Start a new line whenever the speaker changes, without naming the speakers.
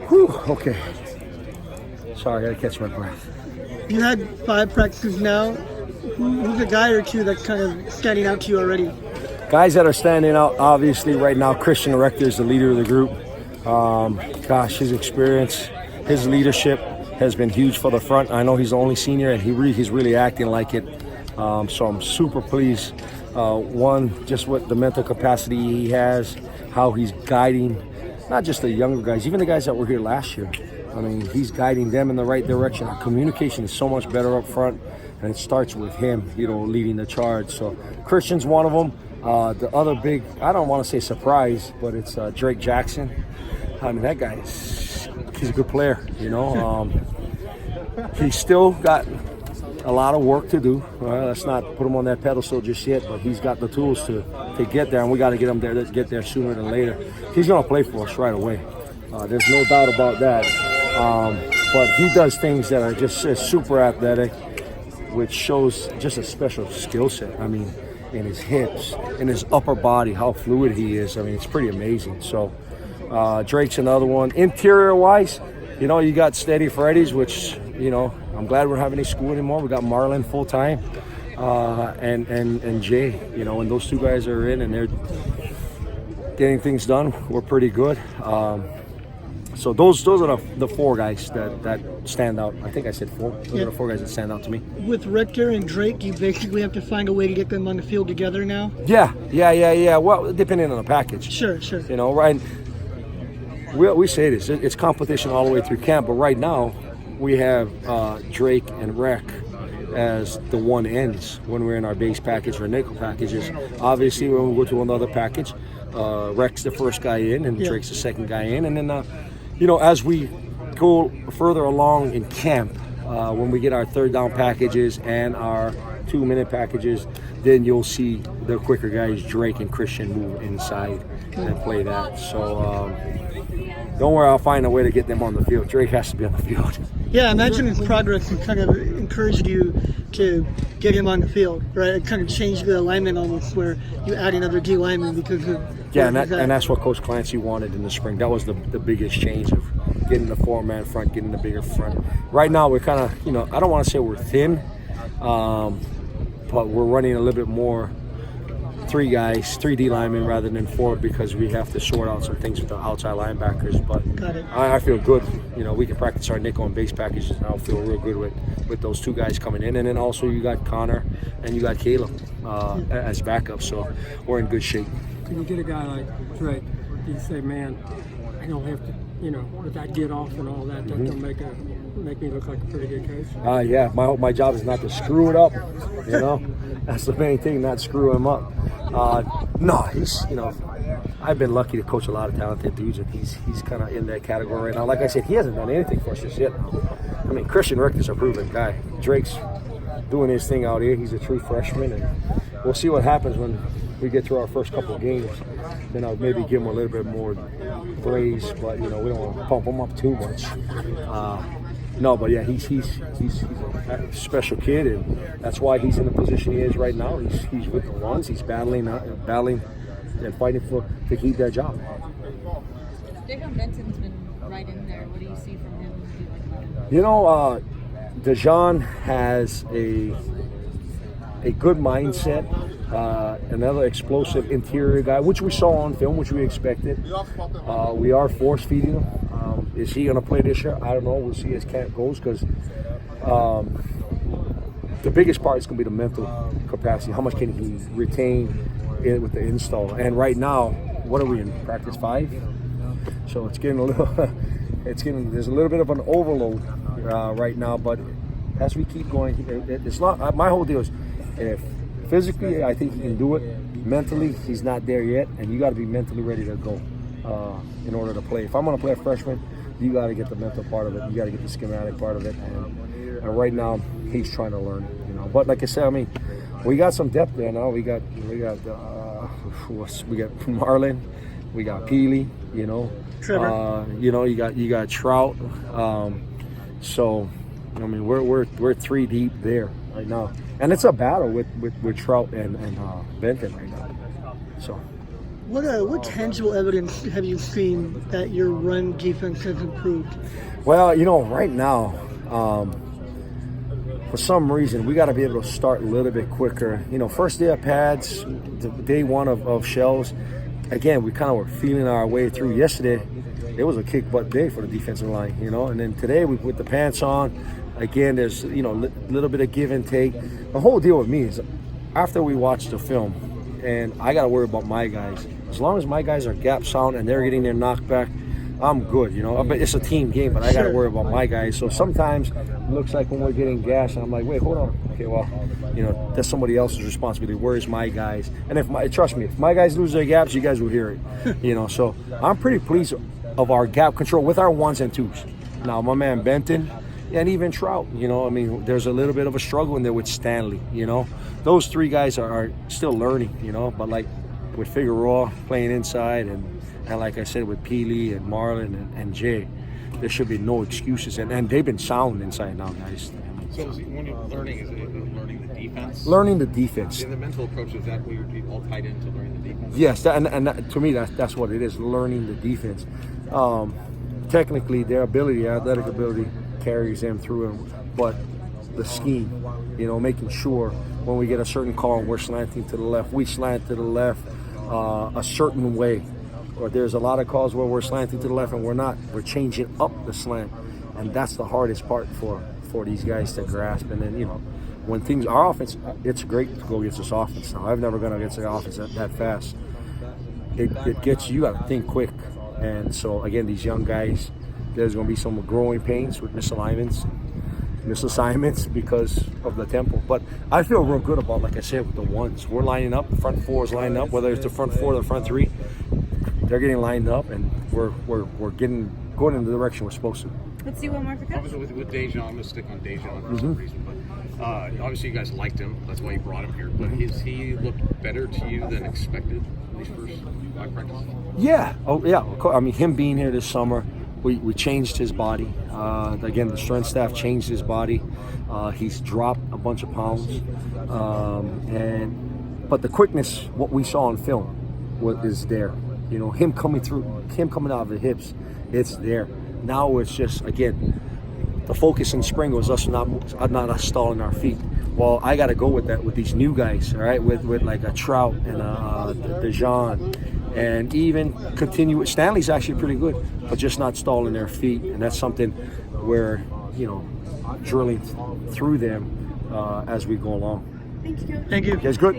Whew, okay. Sorry, I gotta catch my breath.
You had 5 practices now. Who's a guy or two that's kind of standing out to you already?
Guys that are standing out, obviously, right now, Christian Rector is the leader of the group. Gosh, his experience, his leadership has been huge for the front. I know he's the only senior, and he's really acting like it. So I'm super pleased. One, just with the mental capacity he has, how he's guiding, not just the younger guys, even the guys that were here last year. I mean, he's guiding them in the right direction. Our communication is so much better up front, and it starts with him, leading the charge. So Christian's one of them. The other big, I don't want to say surprise, but it's Drake Jackson. I mean, that guy he's a good player, He's still got a lot of work to do. Let's not put him on that pedestal just yet, but he's got the tools to get there, and we got to get him there. Let's get there sooner than later. He's going to play for us right away. There's no doubt about that. But he does things that are just super athletic, which shows just a special skill set. I mean, in his hips, in his upper body, how fluid he is. I mean, it's pretty amazing. So Drake's another one. Interior-wise, you got Steady Freddy's, which, I'm glad we don't have any school anymore. We got Marlon full-time and Jay, when those two guys are in and they're getting things done, we're pretty good. So those are the 4 guys that stand out. I think I said 4. Those are the 4 guys that stand out to me.
With Rector and Drake, you basically have to find a way to get them on the field together now?
Yeah. Well, depending on the package.
Sure.
Right? We say this, it's competition all the way through camp, but right now we have Drake and Rec as the one ends when we're in our base package or nickel packages. Obviously, when we go to another package, Rec's the first guy in and Drake's the second guy in. And then, as we go further along in camp, when we get our third down packages and our 2-minute packages, then you'll see the quicker guys, Drake and Christian, move inside and play that. So don't worry, I'll find a way to get them on the field. Drake has to be on the field.
Yeah, I imagine his progress kind of encouraged you to get him on the field, right? It kind of changed the alignment almost, where you add another D lineman because of
and that's what Coach Clancy wanted in the spring. That was the biggest change of getting the 4-man front, getting the bigger front. Right now we're kind of, I don't want to say we're thin, but we're running a little bit more 3 guys, 3 D linemen rather than 4, because we have to sort out some things with the outside linebackers. But I feel good. We can practice our nickel and base packages, and I'll feel real good with those 2 guys coming in. And then also you got Connor and you got Caleb as backup, so we're in good shape.
Can you get a guy like Drake? Do you say, man, I don't have to, with that get off and all that, that's going to make me look like a pretty good coach?
Yeah, my job is not to screw it up, That's the main thing, not screw him up. No, he's, I've been lucky to coach a lot of talented dudes, and he's kind of in that category right now. Like I said, he hasn't done anything for us just yet. I mean, Christian Rector's a proven guy. Drake's doing his thing out here. He's a true freshman, and we'll see what happens when we get through our first couple of games. Then I'll maybe give him a little bit more praise, but we don't want to pump him up too much. No, but yeah, he's a special kid, and that's why he's in the position he is right now. He's with the ones. He's battling and fighting to keep that job.
Dejon Benson's been right in there. What do you see from him?
Dejon has a good mindset. Another explosive interior guy, which we saw on film, which we expected. We are force feeding him. Is he going to play this year? I don't know. We'll see as camp goes, because the biggest part is going to be the mental capacity. How much can he retain with the install? And right now, what are we in? Practice 5? So it's getting a little. There's a little bit of an overload right now, but as we keep going, it's not. My whole deal is, if physically, I think he can do it. Mentally, he's not there yet, and you got to be mentally ready to go in order to play. If I'm going to play a freshman, you got to get the mental part of it. You got to get the schematic part of it. And right now, he's trying to learn. But like I said, I mean, we got some depth there now. We got Marlon, we got Peely.
Trevor.
You got Trout. So, I mean, we're 3 deep there right now. And it's a battle with Trout and Benton right now. So
What tangible evidence have you seen that your run defense has improved?
Well, right now, for some reason, we got to be able to start a little bit quicker. First day of pads, day one of shells. Again, we kind of were feeling our way through. Yesterday, it was a kick butt day for the defensive line, and then today we put the pants on. Again, there's, little bit of give and take. The whole deal with me is after we watch the film, and I got to worry about my guys. As long as my guys are gap sound and they're getting their knockback, I'm good, But it's a team game, but I got to worry about my guys. So sometimes it looks like when we're getting gas, and I'm like, wait, hold on. Okay, well, that's somebody else's responsibility. Where's my guys? And trust me, if my guys lose their gaps, you guys will hear it. So I'm pretty pleased of our gap control with our ones and twos. Now, my man Benton and even Trout, there's a little bit of a struggle in there with Stanley, Those three guys are still learning, but like with Figueroa playing inside and like I said, with Peely and Marlon and Jay, there should be no excuses. And they've been sound inside now, guys.
So when you're learning, is it learning the defense?
Learning the defense.
And the mental approach, is that what you're all tied into learning the defense?
Yes, to me, that's what it is, learning the defense. Technically, their athletic ability carries them through, but the scheme, making sure when we get a certain call and we're slanting to the left, we slant to the left a certain way. Or there's a lot of calls where we're slanting to the left and we're not. We're changing up the slant, and that's the hardest part for these guys to grasp. And then when our offense, it's great to go against this offense. Now I've never gone against the offense that fast. It gets you got to think quick, and so again, these young guys, there's going to be some growing pains with misalignments because of the tempo. But I feel real good about, like I said, with the ones. We're lining up, the front four is lining up, whether it's the front four or the front three. They're getting lined up, and we're going in the direction we're supposed to.
Let's see one more for Coach.
Obviously, with Dejan, I'm going to stick on Dejan for some reason. But obviously, you guys liked him. That's why you brought him here. But has he looked better to you than expected these first 5 practices?
Yeah. Oh, yeah. I mean, him being here this summer, we changed his body. Again, the strength staff changed his body. He's dropped a bunch of pounds. But the quickness, what we saw on film, is there. Him coming out of the hips, it's there. Now it's just, again, the focus in spring was us not us stalling our feet. Well, I got to go with that with these new guys, all right, with like a Trout and Dejan, and even continue with Stanley's actually pretty good, but just not stalling their feet, and that's something where drilling through them as we go along.
Thank you.
Thank you.
That's good.